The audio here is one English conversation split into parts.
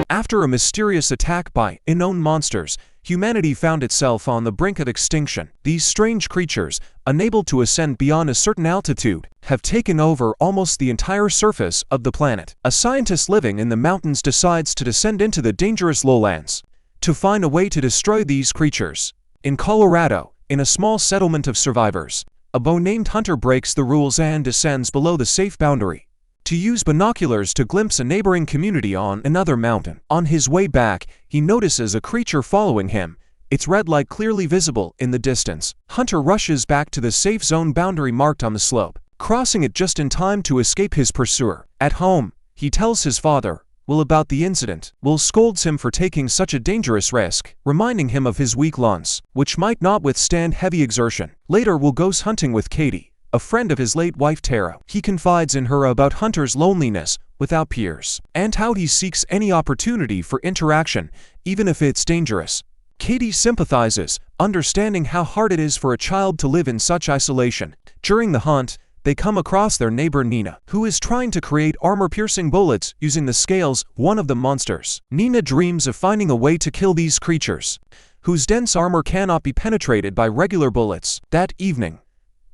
After a mysterious attack by unknown monsters, humanity found itself on the brink of extinction. These strange creatures, unable to ascend beyond a certain altitude, have taken over almost the entire surface of the planet. A scientist living in the mountains decides to descend into the dangerous lowlands to find a way to destroy these creatures. In Colorado, in a small settlement of survivors, a boy named Hunter breaks the rules and descends below the safe boundary to use binoculars to glimpse a neighboring community on another mountain. On his way back, he notices a creature following him, its red light clearly visible in the distance. Hunter rushes back to the safe zone boundary marked on the slope, crossing it just in time to escape his pursuer. At home, he tells his father, Will, about the incident. Will scolds him for taking such a dangerous risk, reminding him of his weak lungs, which might not withstand heavy exertion. Later, Will goes hunting with Katie, a friend of his late wife Tara. He confides in her about Hunter's loneliness without peers, and how he seeks any opportunity for interaction, even if it's dangerous. Katie sympathizes, understanding how hard it is for a child to live in such isolation. During the hunt, they come across their neighbor Nina, who is trying to create armor-piercing bullets using the scales of one of the monsters. Nina dreams of finding a way to kill these creatures, whose dense armor cannot be penetrated by regular bullets. That evening,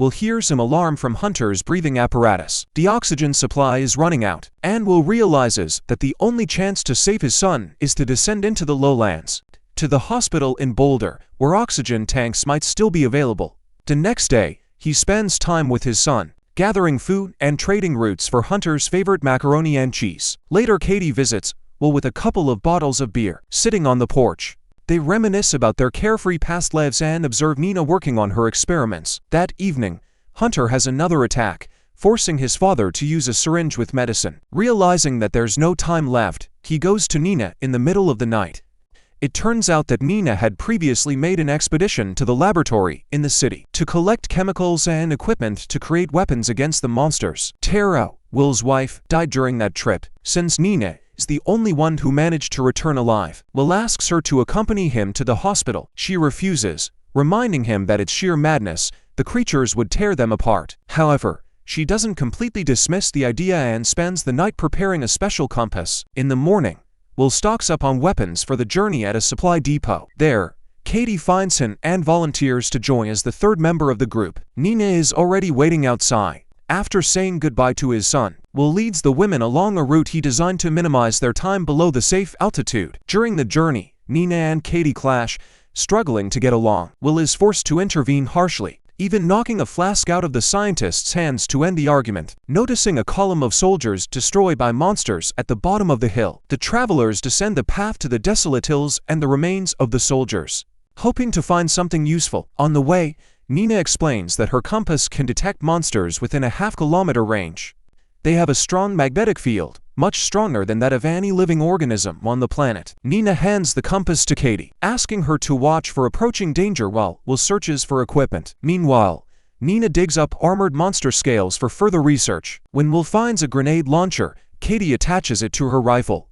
Will hears some alarm from Hunter's breathing apparatus. The oxygen supply is running out, and Will realizes that the only chance to save his son is to descend into the lowlands, to the hospital in Boulder, where oxygen tanks might still be available. The next day, he spends time with his son, gathering food and trading routes for Hunter's favorite macaroni and cheese. Later, Katie visits Will with a couple of bottles of beer. Sitting on the porch, they reminisce about their carefree past lives and observe Nina working on her experiments. That evening, Hunter has another attack, forcing his father to use a syringe with medicine. Realizing that there's no time left, he goes to Nina in the middle of the night. It turns out that Nina had previously made an expedition to the laboratory in the city to collect chemicals and equipment to create weapons against the monsters. Tara, Will's wife, died during that trip. Since Nina is the only one who managed to return alive, Will asks her to accompany him to the hospital. She refuses, reminding him that it's sheer madness, the creatures would tear them apart. However, she doesn't completely dismiss the idea and spends the night preparing a special compass. In the morning, Will stocks up on weapons for the journey at a supply depot. There, Katie finds him and volunteers to join as the third member of the group. Nina is already waiting outside. After saying goodbye to his son, Will leads the women along a route he designed to minimize their time below the safe altitude. During the journey, Nina and Katie clash, struggling to get along. Will is forced to intervene harshly, even knocking a flask out of the scientist's hands to end the argument. Noticing a column of soldiers destroyed by monsters at the bottom of the hill, the travelers descend the path to the desolate hills and the remains of the soldiers, hoping to find something useful. On the way, Nina explains that her compass can detect monsters within a half-kilometer range. They have a strong magnetic field, much stronger than that of any living organism on the planet. Nina hands the compass to Katie, asking her to watch for approaching danger while Will searches for equipment. Meanwhile, Nina digs up armored monster scales for further research. When Will finds a grenade launcher, Katie attaches it to her rifle.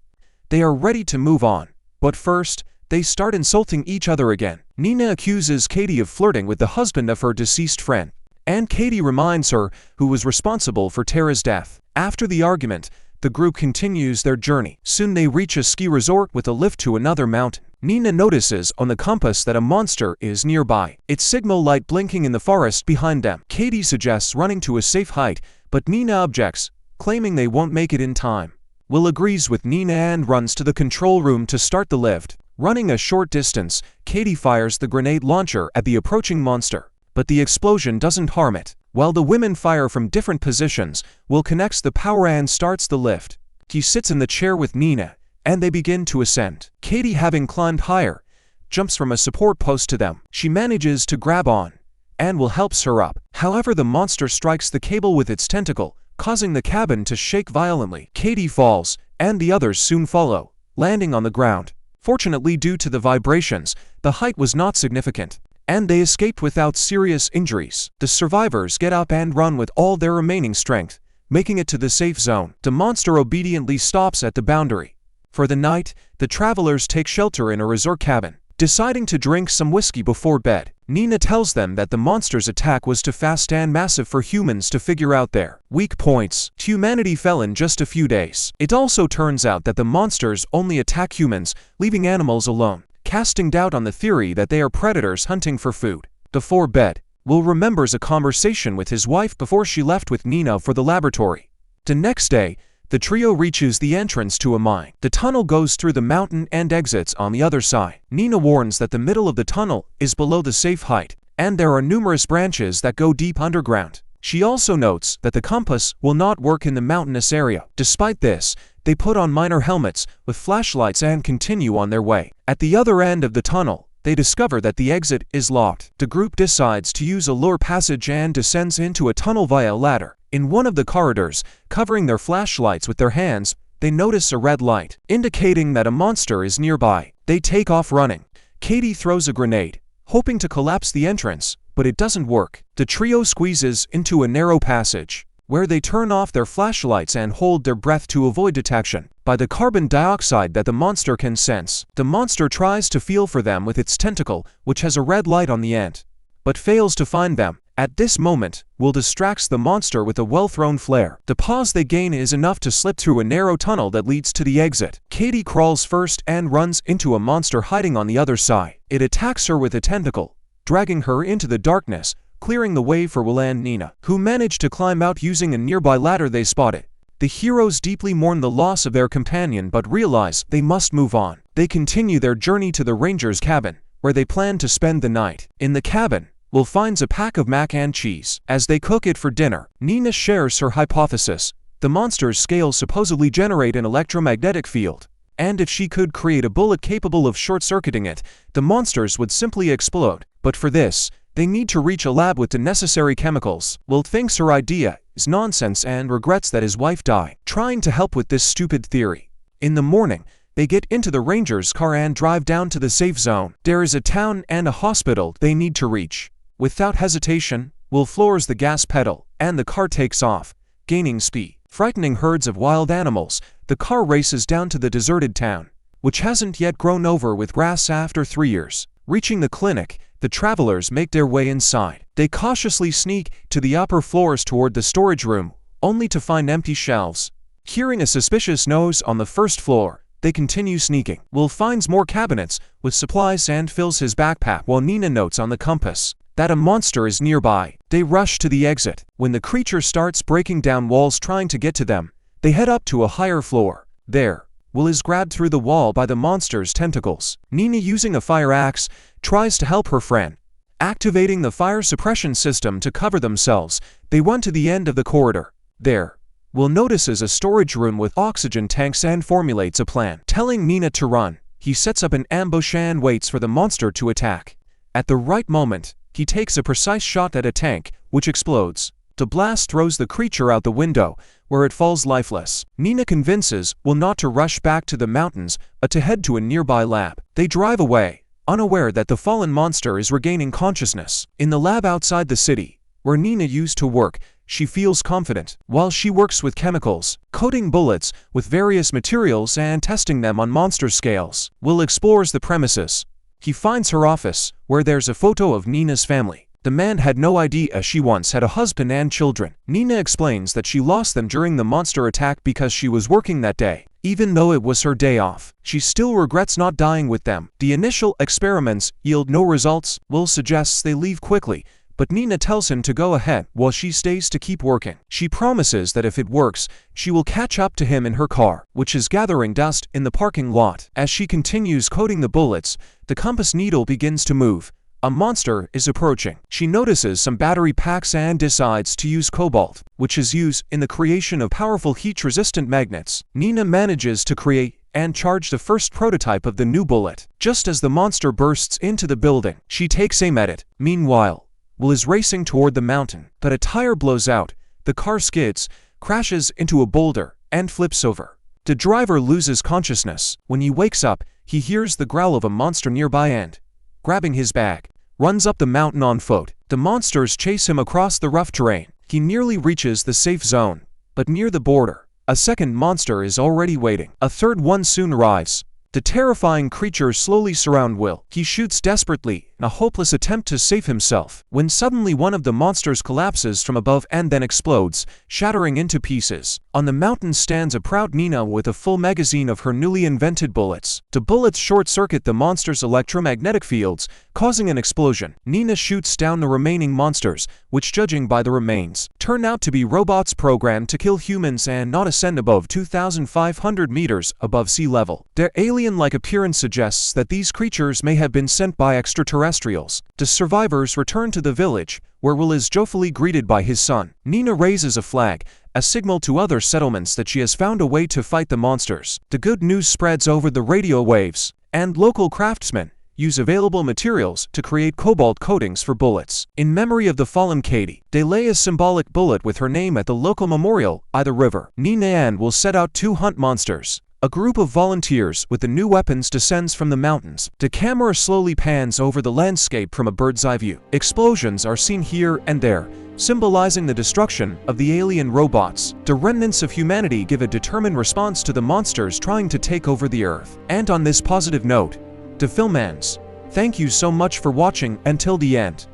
They are ready to move on, but first, they start insulting each other again. Nina accuses Katie of flirting with the husband of her deceased friend, and Katie reminds her who was responsible for Tara's death. After the argument, the group continues their journey. Soon they reach a ski resort with a lift to another mountain. Nina notices on the compass that a monster is nearby, its signal light blinking in the forest behind them. Katie suggests running to a safe height, but Nina objects, claiming they won't make it in time. Will agrees with Nina and runs to the control room to start the lift. Running a short distance, Katie fires the grenade launcher at the approaching monster, but the explosion doesn't harm it. While the women fire from different positions, Will connects the power and starts the lift. He sits in the chair with Nina, and they begin to ascend. Katie, having climbed higher, jumps from a support post to them. She manages to grab on, and Will helps her up. However, the monster strikes the cable with its tentacle, causing the cabin to shake violently. Katie falls, and the others soon follow, landing on the ground. Fortunately, due to the vibrations, the height was not significant, and they escaped without serious injuries. The survivors get up and run with all their remaining strength, making it to the safe zone. The monster obediently stops at the boundary. For the night, the travelers take shelter in a resort cabin. Deciding to drink some whiskey before bed, Nina tells them that the monster's attack was too fast and massive for humans to figure out their weak points. Humanity fell in just a few days. It also turns out that the monsters only attack humans, leaving animals alone, casting doubt on the theory that they are predators hunting for food. Before bed, Will remembers a conversation with his wife before she left with Nina for the laboratory. The next day, the trio reaches the entrance to a mine. The tunnel goes through the mountain and exits on the other side. Nina warns that the middle of the tunnel is below the safe height, and there are numerous branches that go deep underground. She also notes that the compass will not work in the mountainous area. Despite this, they put on miner helmets with flashlights and continue on their way. At the other end of the tunnel, they discover that the exit is locked. The group decides to use a lure passage and descends into a tunnel via a ladder. In one of the corridors, covering their flashlights with their hands, they notice a red light, indicating that a monster is nearby. They take off running. Katie throws a grenade, hoping to collapse the entrance, but it doesn't work. The trio squeezes into a narrow passage, where they turn off their flashlights and hold their breath to avoid detection by the carbon dioxide that the monster can sense. The monster tries to feel for them with its tentacle, which has a red light on the end, but fails to find them. At this moment, Will distracts the monster with a well-thrown flare. The pause they gain is enough to slip through a narrow tunnel that leads to the exit. Katie crawls first and runs into a monster hiding on the other side. It attacks her with a tentacle, dragging her into the darkness, clearing the way for Will and Nina, who manage to climb out using a nearby ladder they spotted. The heroes deeply mourn the loss of their companion but realize they must move on. They continue their journey to the ranger's cabin, where they plan to spend the night. In the cabin, Will finds a pack of mac and cheese. As they cook it for dinner, Nina shares her hypothesis. The monster's scales supposedly generate an electromagnetic field, and if she could create a bullet capable of short-circuiting it, the monsters would simply explode. But for this, they need to reach a lab with the necessary chemicals. Will thinks her idea is nonsense and regrets that his wife died trying to help with this stupid theory. In the morning, they get into the ranger's car and drive down to the safe zone. There is a town and a hospital they need to reach. Without hesitation, Will floors the gas pedal, and the car takes off, gaining speed. Frightening herds of wild animals, the car races down to the deserted town, which hasn't yet grown over with grass after 3 years. Reaching the clinic, the travelers make their way inside. They cautiously sneak to the upper floors toward the storage room, only to find empty shelves. Hearing a suspicious noise on the first floor, they continue sneaking. Will finds more cabinets with supplies and fills his backpack while Nina notes on the compass that a monster is nearby. They rush to the exit. When the creature starts breaking down walls trying to get to them, they head up to a higher floor. There, Will is grabbed through the wall by the monster's tentacles. Nina, using a fire axe, tries to help her friend. Activating the fire suppression system to cover themselves, they run to the end of the corridor. There, Will notices a storage room with oxygen tanks and formulates a plan. Telling Nina to run, he sets up an ambush and waits for the monster to attack. At the right moment, he takes a precise shot at a tank, which explodes. The blast throws the creature out the window, where it falls lifeless. Nina convinces Will not to rush back to the mountains, but to head to a nearby lab. They drive away, unaware that the fallen monster is regaining consciousness. In the lab outside the city, where Nina used to work, she feels confident. While she works with chemicals, coating bullets with various materials and testing them on monster scales, Will explores the premises. He finds her office, where there's a photo of Nina's family. The man had no idea she once had a husband and children. Nina explains that she lost them during the monster attack because she was working that day. Even though it was her day off, she still regrets not dying with them. The initial experiments yield no results. Will suggests they leave quickly, but Nina tells him to go ahead while she stays to keep working. She promises that if it works, she will catch up to him in her car, which is gathering dust in the parking lot. As she continues coating the bullets, the compass needle begins to move. A monster is approaching. She notices some battery packs and decides to use cobalt, which is used in the creation of powerful heat-resistant magnets. Nina manages to create and charge the first prototype of the new bullet. Just as the monster bursts into the building, she takes aim at it. Meanwhile, Will is racing toward the mountain, but a tire blows out. The car skids, crashes into a boulder, and flips over. The driver loses consciousness. When he wakes up, he hears the growl of a monster nearby and, grabbing his bag, runs up the mountain on foot. The monsters chase him across the rough terrain. He nearly reaches the safe zone, but near the border, a second monster is already waiting. A third one soon arrives. The terrifying creatures slowly surround Will. He shoots desperately in a hopeless attempt to save himself, when suddenly one of the monsters collapses from above and then explodes, shattering into pieces. On the mountain stands a proud Nina with a full magazine of her newly invented bullets. The bullets short-circuit the monster's electromagnetic fields, causing an explosion. Nina shoots down the remaining monsters, which, judging by the remains, turn out to be robots programmed to kill humans and not ascend above 2,500 meters above sea level. Their alien-like appearance suggests that these creatures may have been sent by extraterrestrials. The survivors return to the village, where Will is joyfully greeted by his son. Nina raises a flag, a signal to other settlements that she has found a way to fight the monsters. The good news spreads over the radio waves, and local craftsmen use available materials to create cobalt coatings for bullets. In memory of the fallen Katie, they lay a symbolic bullet with her name at the local memorial by the river. Nina and Will set out to hunt monsters. A group of volunteers with the new weapons descends from the mountains. The camera slowly pans over the landscape from a bird's-eye view. Explosions are seen here and there, symbolizing the destruction of the alien robots. The remnants of humanity give a determined response to the monsters trying to take over the Earth. And on this positive note, the film ends. Thank you so much for watching until the end.